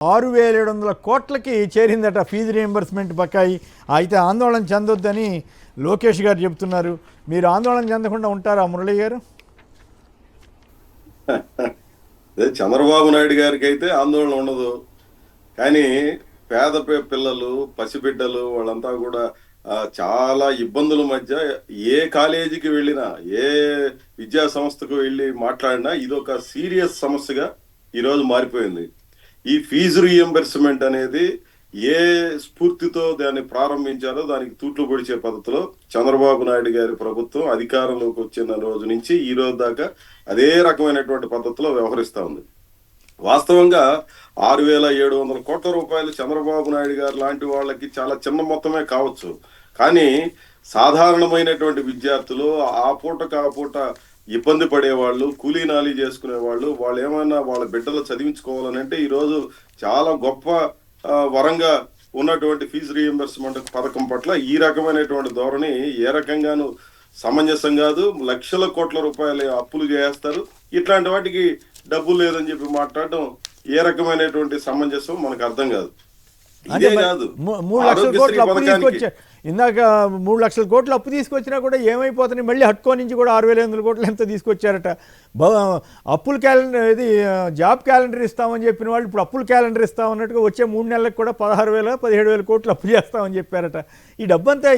6,700 కోట్లకి చేరిందట fee reimbursement బకాయి. అయితే ఆందోళన చెందొద్దని లోకేష్ గారు చెబుతున్నారు. మీరు ఆందోళన చెందకుండా ఉంటారా మురళి గారు? చంద్రబాబు నాయుడు గారికి అయితే ఆందోళన ఉండదు, కానీ పేద పిల్లలు, పసిబిడ్డలు వాళ్ళంతా కూడా చాలా ఇబ్బందుల మధ్య ఏ కాలేజీకి వెళ్ళినా, ఏ విద్యా సంస్థకు వెళ్ళి మాట్లాడినా ఇదొక సీరియస్ సమస్యగా ఈరోజు మారిపోయింది. ఈ ఫీజు రీఎంబర్స్మెంట్ అనేది ఏ స్ఫూర్తితో దాన్ని ప్రారంభించారో దానికి తూట్లు పొడిచే పద్ధతిలో చంద్రబాబు నాయుడు గారి ప్రభుత్వం అధికారంలోకి వచ్చిన రోజు నుంచి ఈ రోజు దాకా అదే రకమైనటువంటి పద్ధతిలో వ్యవహరిస్తా ఉంది. వాస్తవంగా 6,700 కోట్ల రూపాయలు చంద్రబాబు నాయుడు గారు లాంటి వాళ్ళకి చాలా చిన్న మొత్తమే కావచ్చు, కానీ సాధారణమైనటువంటి విద్యార్థులు ఆ పూట ఇబ్బంది పడేవాళ్ళు, కూలీ నాలీ చేసుకునే వాళ్ళు ఏమైనా వాళ్ళ బిడ్డలు చదివించుకోవాలని అంటే ఈరోజు చాలా గొప్ప వరంగా ఉన్నటువంటి ఫీజు రీఎంబర్స్మెంట్ పథకం పట్ల ఈ రకమైనటువంటి ధోరణి ఏ రకంగానూ సమంజసం కాదు. లక్షల కోట్ల రూపాయలు అప్పులు చేస్తారు, ఇట్లాంటి వాటికి డబ్బులు లేదని చెప్పి మాట్లాడడం ఏ రకమైనటువంటి సమంజసం మనకు అర్థం కాదు. ఇదే కాదు, 3 లక్షల కోట్లు అప్పు తీసుకొచ్చా, ఇందాక 3 లక్షల కోట్లు అప్పు తీసుకొచ్చినా కూడా ఏమైపోతున్నాయి, మళ్ళీ హట్కో నుంచి కూడా 6,700 కోట్లు ఎంత తీసుకొచ్చారట. అప్పుల క్యాలెండర్, ఇది జాబ్ క్యాలెండర్ ఇస్తామని చెప్పిన వాళ్ళు ఇప్పుడు అప్పుల క్యాలెండర్ ఇస్తామన్నట్టుగా వచ్చే 3 నెలలకు కూడా 16,000 17,000 కోట్లు అప్పు చేస్తామని చెప్పారట. ఈ డబ్బంతా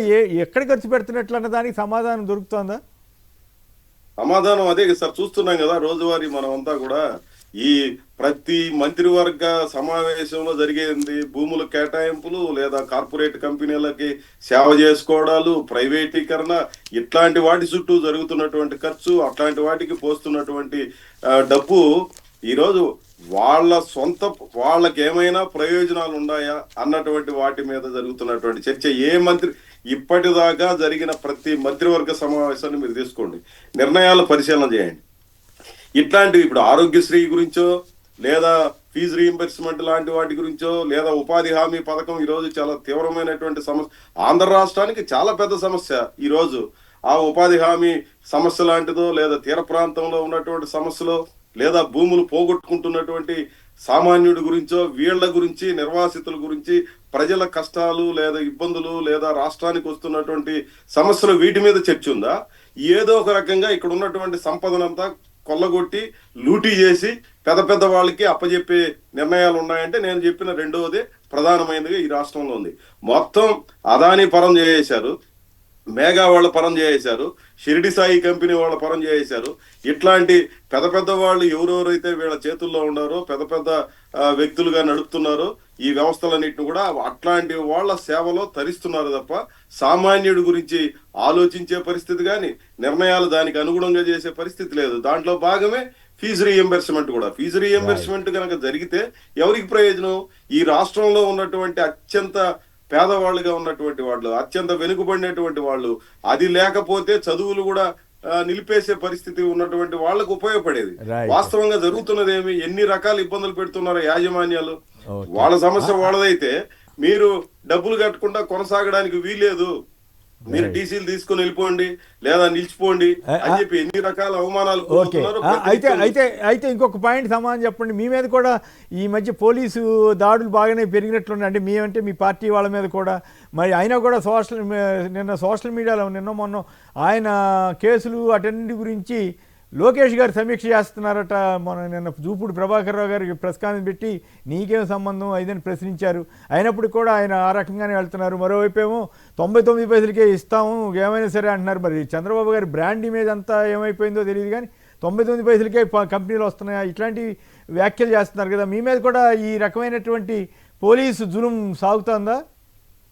ఎక్కడ ఖర్చు పెడుతున్నట్లు అన్న దానికి సమాధానం దొరుకుతుందా? సమాధానం అదే సార్, చూస్తున్నాం కదా రోజువారీ మనం అంతా కూడా. ఈ ప్రతి మంత్రివర్గ సమావేశంలో జరిగేది భూముల కేటాయింపులు, లేదా కార్పొరేట్ కంపెనీలకి సేవ చేసుకోవడాలు, ప్రైవేటీకరణ, ఇట్లాంటి వాటి చుట్టూ జరుగుతున్నటువంటి ఖర్చు, అట్లాంటి వాటికి పోస్తున్నటువంటి డబ్బు ఈరోజు వాళ్ళకి ఏమైనా ప్రయోజనాలు ఉన్నాయా అన్నటువంటి వాటి మీద జరుగుతున్నటువంటి చర్చ. ఏ మంత్రి ఇప్పటిదాకా జరిగిన ప్రతి మంత్రివర్గ సమావేశాన్ని మీరు తీసుకోండి, నిర్ణయాలు పరిశీలన చేయండి. ఇట్లాంటివి ఇప్పుడు ఆరోగ్యశ్రీ గురించో, లేదా ఫీజు రీఎంబర్స్మెంట్ లాంటి వాటి గురించో, లేదా ఉపాధి హామీ పథకం ఈరోజు చాలా తీవ్రమైనటువంటి సమస్య. ఆంధ్ర రాష్ట్రానికి చాలా పెద్ద సమస్య ఈరోజు ఆ ఉపాధి హామీ సమస్య లాంటిదో, లేదా తీర ప్రాంతంలో ఉన్నటువంటి సమస్యలో, లేదా భూములు పోగొట్టుకుంటున్నటువంటి సామాన్యుడి గురించో, వీళ్ల గురించి, నిర్వాసితుల గురించి, ప్రజల కష్టాలు లేదా ఇబ్బందులు, లేదా రాష్ట్రానికి వస్తున్నటువంటి సమస్యలు, వీటి మీద చర్చ ఉందా? ఏదో ఒక రకంగా ఇక్కడ ఉన్నటువంటి సంపదనంతా కొల్లగొట్టి లూటీ చేసి పెద్ద వాళ్ళకి అప్పచెప్పే నిర్ణయాలు ఉన్నాయంటే నేను చెప్పిన రెండవది ప్రధానమైనదిగా ఈ రాష్ట్రంలో ఉంది. మొత్తం అదానీ పరం చేసేశారు, మేఘా వాళ్ళ పరం చేసేశారు, షిరిడి సాయి కంపెనీ వాళ్ళ పరం చేసేశారు. ఇట్లాంటి పెద్ద వాళ్ళు ఎవరెవరైతే వీళ్ళ చేతుల్లో ఉన్నారో, పెద్ద వ్యక్తులుగా నడుపుతున్నారో ఈ వ్యవస్థలన్నింటిని కూడా అట్లాంటి వాళ్ళ సేవలో తరిస్తున్నారు తప్ప సామాన్యుడి గురించి ఆలోచించే పరిస్థితి కానీ, నిర్ణయాలు దానికి అనుగుణంగా చేసే పరిస్థితి లేదు. దాంట్లో భాగమే ఫీజు రీఎంబర్స్మెంట్ కూడా. ఫీజు రీఎంబర్స్మెంట్ కనుక జరిగితే ఎవరికి ప్రయోజనం? ఈ రాష్ట్రంలో ఉన్నటువంటి అత్యంత పేదవాళ్ళుగా ఉన్నటువంటి వాళ్ళు, అత్యంత వెనుకబడినటువంటి వాళ్ళు, అది లేకపోతే చదువులు కూడా నిలిపేసే పరిస్థితి ఉన్నటువంటి వాళ్ళకు ఉపయోగపడేది. వాస్తవంగా జరుగుతున్నది ఏమి? ఎన్ని రకాల ఇబ్బందులు పెడుతున్నారో యాజమాన్యాలు. వాళ్ళ సమస్య వాళ్ళదైతే మీరు డబ్బులు కట్టకుండా కొనసాగడానికి వీలేదు, మీరు టీసీలు తీసుకుని వెళ్ళిపోండి లేదా నిలిచిపోండి అని చెప్పి ఎన్ని రకాల అవమానాలు. అయితే ఇంకొక పాయింట్ సమాధానం చెప్పండి. మీ మీద కూడా ఈ మధ్య పోలీసు దాడులు బాగానే పెరిగినట్లున్నాయి. అంటే మేమంటే మీ పార్టీ వాళ్ళ మీద కూడా, మరి అయినా కూడా నిన్న సోషల్ మీడియాలో మొన్న ఆయన కేసులు అటన్నిటి గురించి లోకేష్ గారు సమీక్ష చేస్తున్నారట. నిన్న జూపూడి ప్రభాకర్ రావు గారికి ప్రెస్ కాన్ఫరెన్స్ పెట్టి నీకేం సంబంధం ఇదని ప్రశ్నించారు. అయినప్పుడు కూడా ఆయన ఆ రకంగానే వెళ్తున్నారు. మరోవైపు ఏమో 99 పైసలకే ఇస్తాము ఏమైనా సరే అంటున్నారు. మరి చంద్రబాబు గారి బ్రాండ్ ఇమేజ్ అంతా ఏమైపోయిందో తెలియదు, కానీ 99 పైసలకే కంపెనీలు వస్తున్నాయా, ఇట్లాంటి వ్యాఖ్యలు చేస్తున్నారు కదా. మీ మీద కూడా ఈ రకమైనటువంటి పోలీసు జులుం సాగుతుందా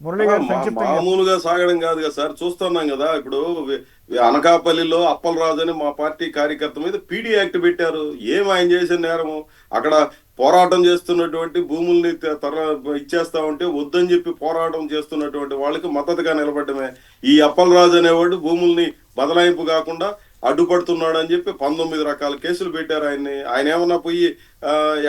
మురళి గారు? మామూలుగా సాగడం కాదు కదా సార్, చూస్తున్నాం కదా. ఇప్పుడు అనకాపల్లిలో అప్పలరాజు అని మా పార్టీ కార్యకర్త మీద పీడీ యాక్ట్ పెట్టారు. ఏం ఆయన చేసిన నేరము? అక్కడ పోరాటం చేస్తున్నటువంటి భూముల్ని ఇచ్చేస్తా ఉంటే వద్దని చెప్పి పోరాటం చేస్తున్నటువంటి వాళ్ళకి మద్దతుగా నిలబడమే. ఈ అప్పలరాజు అనేవాడు భూముల్ని బదలాయింపు కాకుండా అడ్డుపడుతున్నాడు అని చెప్పి 19 రకాల కేసులు పెట్టారు ఆయన్ని. ఆయన ఏమన్నా పోయి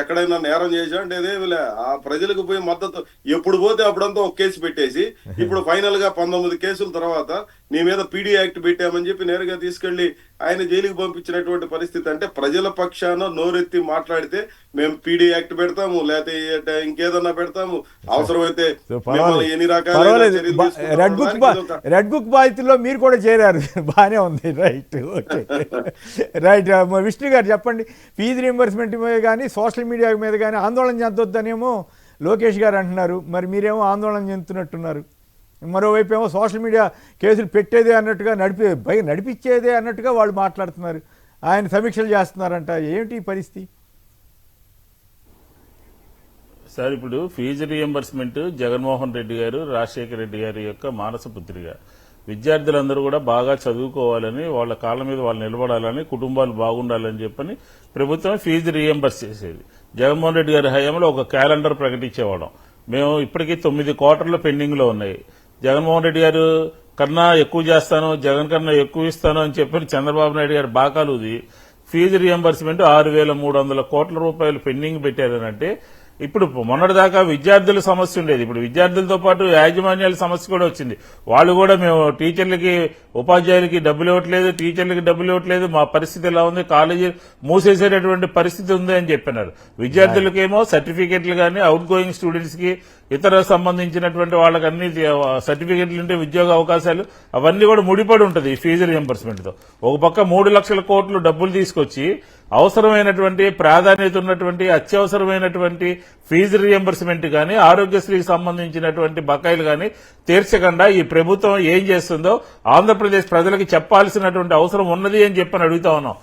ఎక్కడైనా నేరం చేశా అంటే ఇదేమిలే, ఆ ప్రజలకు పోయి మద్దతు ఎప్పుడు పోతే అప్పుడంతా ఒక కేసు పెట్టేసి ఇప్పుడు ఫైనల్ గా 19 కేసుల తర్వాత నీ మీద పీడీ యాక్ట్ పెట్టామని చెప్పి నేరుగా తీసుకెళ్లి ఆయన జైలుకి పంపించినటువంటి పరిస్థితి. అంటే ప్రజల పక్షాన నోరెత్తి మాట్లాడితే మేము పీడీ యాక్ట్ పెడతాము, లేకపోతే ఇంకేదన్నా పెడతాము, అవసరమైతే మిమ్మల్ని ఎన్ని రకాల రెడ్ బుక్ బాధితుల్లో మీరు కూడా చేరారు, బాగానే ఉంది. Right, okay, right. విష్ణు గారు చెప్పండి, ఫీజు రీయింబర్స్మెంట్ మీద కానీ సోషల్ మీడియా మీద కానీ ఆందోళన చెందొద్దనేమో లోకేష్ గారు అంటున్నారు, మరి మీరేమో ఆందోళన చెందుతున్నట్టున్నారు. మరోవైపు ఏమో సోషల్ మీడియా కేసులు పెట్టేదే అన్నట్టుగా నడిపించేదే అన్నట్టుగా వాళ్ళు మాట్లాడుతున్నారు, ఆయన సమీక్షలు చేస్తున్నారంట. ఏమిటి ఈ పరిస్థితి? సార్, ఇప్పుడు ఫీజు రీయింబర్స్మెంట్ జగన్మోహన్ రెడ్డి గారు, రాజశేఖర రెడ్డి గారి యొక్క మానస పుత్రిక. విద్యార్థులందరూ కూడా బాగా చదువుకోవాలని, వాళ్ళ కాళ్ళ మీద వాళ్ళు నిలబడాలని, కుటుంబాలు బాగుండాలని చెప్పని ప్రభుత్వం ఫీజు రీయింబర్స్ చేసేది. జగన్మోహన్ రెడ్డి గారి హయాంలో ఒక క్యాలెండర్ ప్రకటించేవాళ్ళం. మేము ఇప్పటికీ 9 క్వార్టర్లు పెండింగ్ లో ఉన్నాయి. జగన్మోహన్ రెడ్డి గారు కన్నా ఎక్కువ చేస్తాను, జగన్ కన్నా ఎక్కువ ఇస్తాను అని చెప్పి చంద్రబాబు నాయుడు గారు బాకాలుది ఫీజు రీయింబర్స్మెంట్ 6,300 కోట్ల రూపాయలు పెండింగ్ పెట్టారనంటే, ఇప్పుడు మొన్నటిదాకా విద్యార్థుల సమస్య ఉండేది, ఇప్పుడు విద్యార్థులతో పాటు యాజమాన్యాల సమస్య కూడా వచ్చింది. వాళ్ళు కూడా మేము టీచర్లకి, ఉపాధ్యాయులకి డబ్బులు ఇవ్వట్లేదు, టీచర్లకి డబ్బులు ఇవ్వట్లేదు, మా పరిస్థితి ఎలా ఉంది, కాలేజీ మూసేసేటటువంటి పరిస్థితి ఉంది అని చెప్పినారు. విద్యార్థులకేమో సర్టిఫికెట్లు కానీ, అవుట్ గోయింగ్ స్టూడెంట్స్ కి, ఇతర సంబంధించినటువంటి వాళ్ళకి అన్ని సర్టిఫికెట్లు ఉంటే ఉద్యోగ అవకాశాలు అవన్నీ కూడా ముడిపడి ఉంటుంది ఈ ఫీజు రీయింబర్స్మెంట్ తో. ఒక పక్క 3 లక్షల కోట్లు డబ్బులు తీసుకొచ్చి అవసరమైనటువంటి, ప్రాధాన్యత ఉన్నటువంటి, అత్యవసరమైనటువంటి ఫీజు రీయింబర్స్మెంట్ కానీ, ఆరోగ్యశ్రీకి సంబంధించినటువంటి బకాయిలు కానీ తీర్చకుండా ఈ ప్రభుత్వం ఏం చేస్తుందో ఆంధ్రప్రదేశ్ ప్రజలకు చెప్పాల్సినటువంటి అవసరం ఉన్నది అని చెప్పని అడుగుతా ఉన్నాం.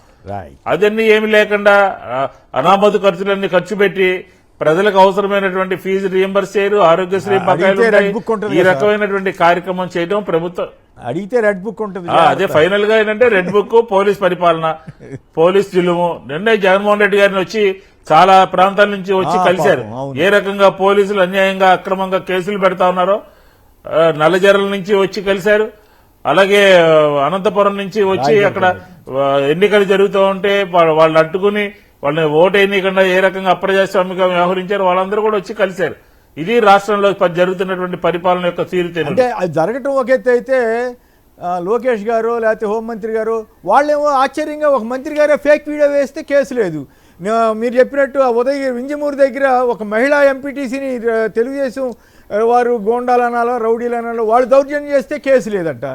అదన్నీ ఏమి లేకుండా అనామతు ఖర్చులన్నీ ఖర్చు పెట్టి ప్రజలకు అవసరమైనటువంటి ఫీజు రీయింబర్స్ చేయరు, ఆరోగ్యశ్రీ బకాయిలు, ఈ రకమైనటువంటి కార్యక్రమం చేయడం ప్రభుత్వం అడిగితే రెడ్ బుక్ ఉంటుంది. అదే ఫైనల్ గా ఏంటంటే రెడ్ బుక్, పోలీస్ పరిపాలన, పోలీస్ జులుము. నిన్నే జగన్మోహన్ రెడ్డి గారిని వచ్చి చాలా ప్రాంతాల నుంచి వచ్చి కలిశారు. ఏ రకంగా పోలీసులు అన్యాయంగా, అక్రమంగా కేసులు పెడతా ఉన్నారో, నల్లజర్ల నుంచి వచ్చి కలిశారు. అలాగే అనంతపురం నుంచి వచ్చి అక్కడ ఎన్నికలు జరుగుతూ ఉంటే వాళ్ళని అడ్డుకుని వాళ్ళని ఓటేయనీయకుండా ఏ రకంగా అప్రజాస్వామికంగా వ్యవహరించారు, వాళ్ళందరూ కూడా వచ్చి కలిశారు. ఇది రాష్ట్రంలో జరుగుతున్నటువంటి పరిపాలన యొక్క తీరుతెన్నులు. అంటే అది జరగటం ఒక ఎత్తు అయితే, లోకేష్ గారు లేకపోతే హోంమంత్రి గారు వాళ్ళేమో ఆశ్చర్యంగా ఒక మంత్రి గారే ఫేక్ వీడియో వేస్తే కేసు లేదు. మీరు చెప్పినట్టు ఆ ఉదయగిరి వింజమూరు దగ్గర ఒక మహిళా ఎంపీటీసీని తెలుగుదేశం వారు గోండాలనాలో, రౌడీలనాలో వాళ్ళు దౌర్జన్యం చేస్తే కేసు లేదంట.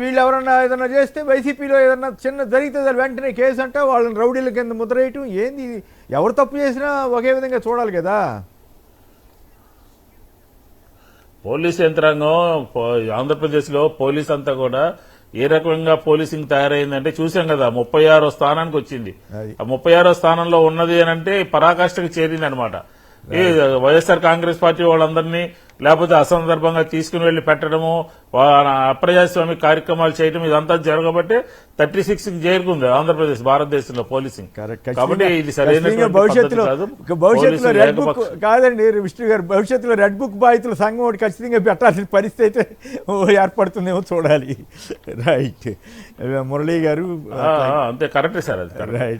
వీళ్ళు ఎవరన్నా ఏదన్నా చేస్తే వైసీపీలో ఏదన్నా చిన్న జరిగితే వెంటనే కేసు అంట, వాళ్ళని రౌడీల కింద ముద్రేయటం. ఏంది, ఎవరు తప్పు చేసినా ఒకే విధంగా చూడాలి కదా. పోలీస్ యంత్రాంగం, ఆంధ్రప్రదేశ్ లో పోలీస్ అంతా కూడా ఏ రకంగా పోలీసింగ్ తయారైందంటే చూసాం కదా, 36వ స్థానానికి వచ్చింది. ఆ 36వ స్థానంలో ఉన్నది అని అంటే పరాకాష్ఠకు చేరింది అనమాట. ఈ వైఎస్ఆర్ కాంగ్రెస్ పార్టీ వాళ్ళందరినీ లేకపోతే అసందర్భంగా తీసుకుని వెళ్లి పెట్టడము, అప్రజాస్వామిక కార్యక్రమాలు చేయడం, ఇదంతా జరగబట్టే 36కి చేరుకుంది ఆంధ్రప్రదేశ్ భారతదేశంలో పోలీసింగ్. కాబట్టి ఇది సరైన భవిష్యత్తులో రెడ్ బుక్ కాదండి విష్ణు గారు, భవిష్యత్తులో రెడ్ బుక్ బాధితుల సంఘం ఒకటి ఖచ్చితంగా పెట్టాల్సిన పరిస్థితి అయితే ఏర్పడుతుందేమో చూడాలి. రైట్, మురళీ గారు అంతే కరెక్టే సార్, అది రైట్.